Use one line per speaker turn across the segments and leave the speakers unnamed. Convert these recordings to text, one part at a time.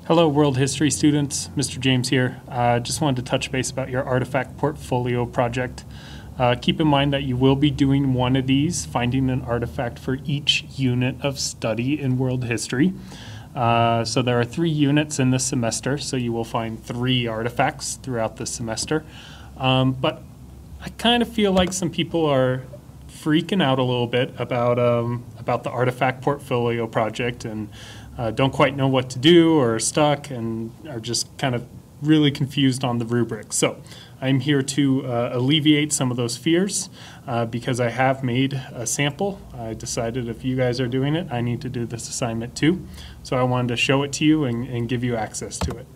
Hello, world history students. Mr. James here. Just wanted to touch base about your artifact portfolio project. Keep in mind that you will be doing one of these, finding an artifact for each unit of study in world history. So there are 3 units in this semester, so you will find 3 artifacts throughout the semester. But I kind of feel like some people are freaking out a little bit about the artifact portfolio project and don't quite know what to do or are stuck and are just kind of really confused on the rubric. So I'm here to alleviate some of those fears because I have made a sample. I decided if you guys are doing it, I need to do this assignment too. So I wanted to show it to you and give you access to it.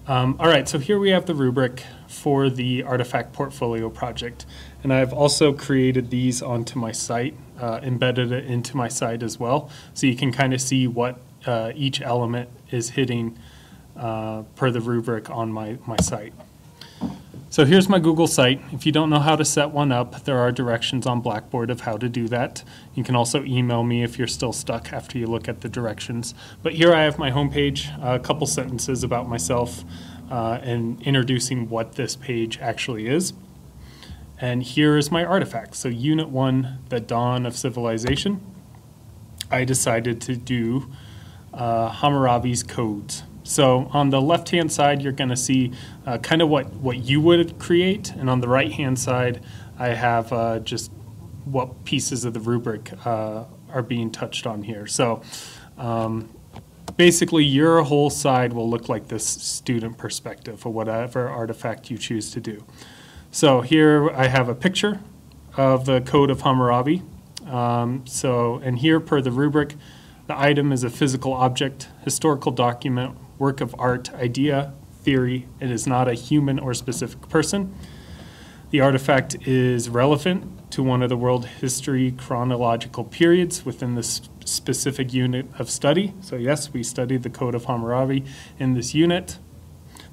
All right, so here we have the rubric for the artifact portfolio project. And I've also created these onto my site, embedded it into my site as well, so you can kind of see what each element is hitting per the rubric on my site. So here's my Google site. If you don't know how to set one up, there are directions on Blackboard of how to do that. You can also email me if you're still stuck after you look at the directions. But here I have my homepage, a couple sentences about myself and introducing what this page actually is. And here is my artifact. So Unit 1, The Dawn of Civilization. I decided to do Hammurabi's codes. So on the left-hand side, you're going to see kind of what you would create. And on the right-hand side, I have just what pieces of the rubric are being touched on here. So basically, your whole side will look like this student perspective for whatever artifact you choose to do. So here I have a picture of the Code of Hammurabi. And here per the rubric, the item is a physical object, historical document, work of art, idea, theory. It is not a human or specific person. The artifact is relevant to one of the world history chronological periods within this specific unit of study. So yes, we studied the Code of Hammurabi in this unit.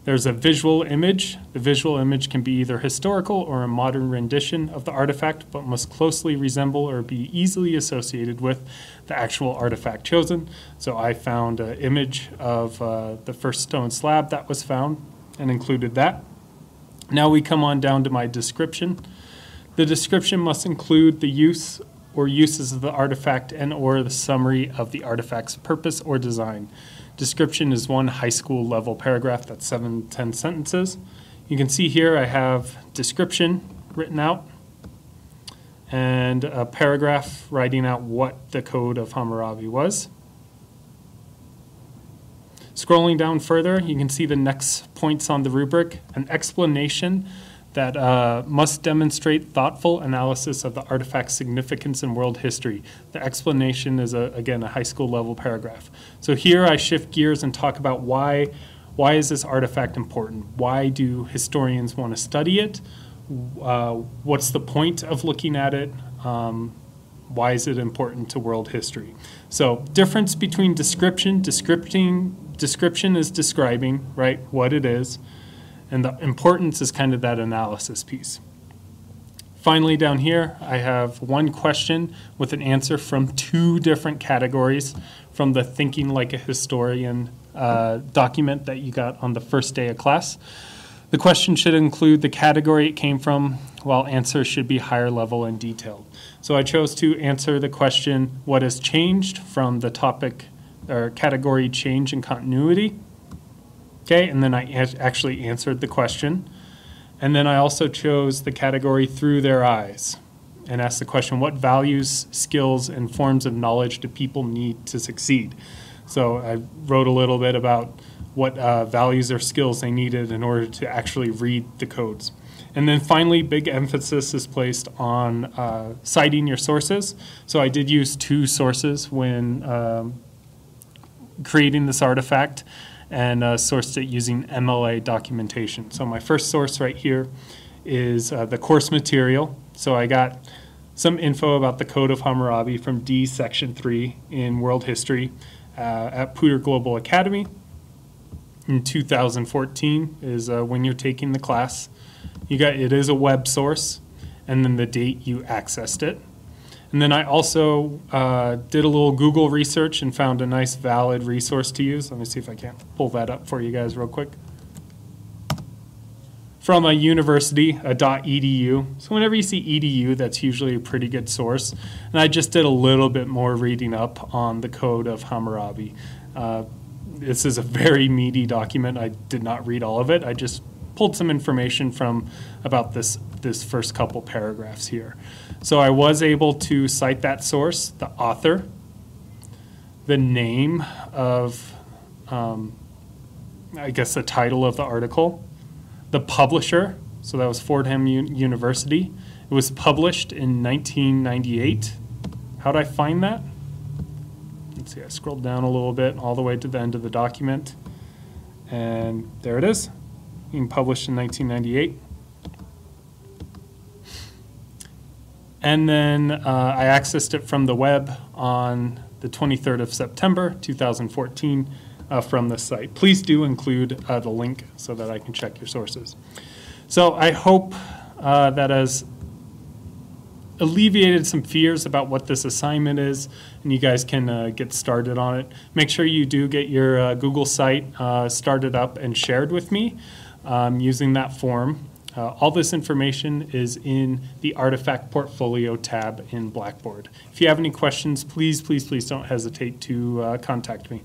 There's a visual image. The visual image can be either historical or a modern rendition of the artifact, but must closely resemble or be easily associated with the actual artifact chosen. So I found an image of the first stone slab that was found and included that. Now we come on down to my description. The description must include the use or uses of the artifact and or the summary of the artifact's purpose or design. Description is one high school level paragraph, that's 7-10 sentences. You can see here I have description written out and a paragraph writing out what the Code of Hammurabi was. Scrolling down further, you can see the next points on the rubric, an explanation that must demonstrate thoughtful analysis of the artifact's significance in world history. The explanation is, again, a high school level paragraph. So here I shift gears and talk about why is this artifact important? Why do historians want to study it? What's the point of looking at it? Why is it important to world history? So difference between description is describing, right, what it is. And the importance is kind of that analysis piece. Finally, down here, I have one question with an answer from 2 different categories from the Thinking Like a Historian document that you got on the first day of class. The question should include the category it came from, while answers should be higher level and detailed. So I chose to answer the question, what has changed, from the topic or category change in continuity. Okay, and then I actually answered the question. And then I also chose the category through their eyes and asked the question, what values, skills, and forms of knowledge do people need to succeed? So I wrote a little bit about what values or skills they needed in order to actually read the codes. And then finally, big emphasis is placed on citing your sources. So I did use 2 sources when creating this artifact, and sourced it using MLA documentation. So my first source right here is the course material. So I got some info about the Code of Hammurabi from D Section 3 in World History at Poudre Global Academy. In 2014 is when you're taking the class. It is a web source, and then the date you accessed it. And then I also did a little Google research and found a nice valid resource to use. Let me see if I can pull that up for you guys real quick. From a university, a .edu. So whenever you see edu, that's usually a pretty good source. And I just did a little bit more reading up on the Code of Hammurabi. This is a very meaty document. I did not read all of it. I just pulled some information from about this first couple paragraphs here. So I was able to cite that source, the author, the name of, I guess the title of the article, the publisher, so that was Fordham University. It was published in 1998. How'd I find that? Let's see, I scrolled down a little bit all the way to the end of the document, and there it is, being published in 1998. And then I accessed it from the web on the 23rd of September, 2014, from the site. Please do include the link so that I can check your sources. So I hope that has alleviated some fears about what this assignment is, and you guys can get started on it. Make sure you do get your Google site started up and shared with me using that form. All this information is in the Artifact Portfolio tab in Blackboard. If you have any questions, please, please, please don't hesitate to contact me.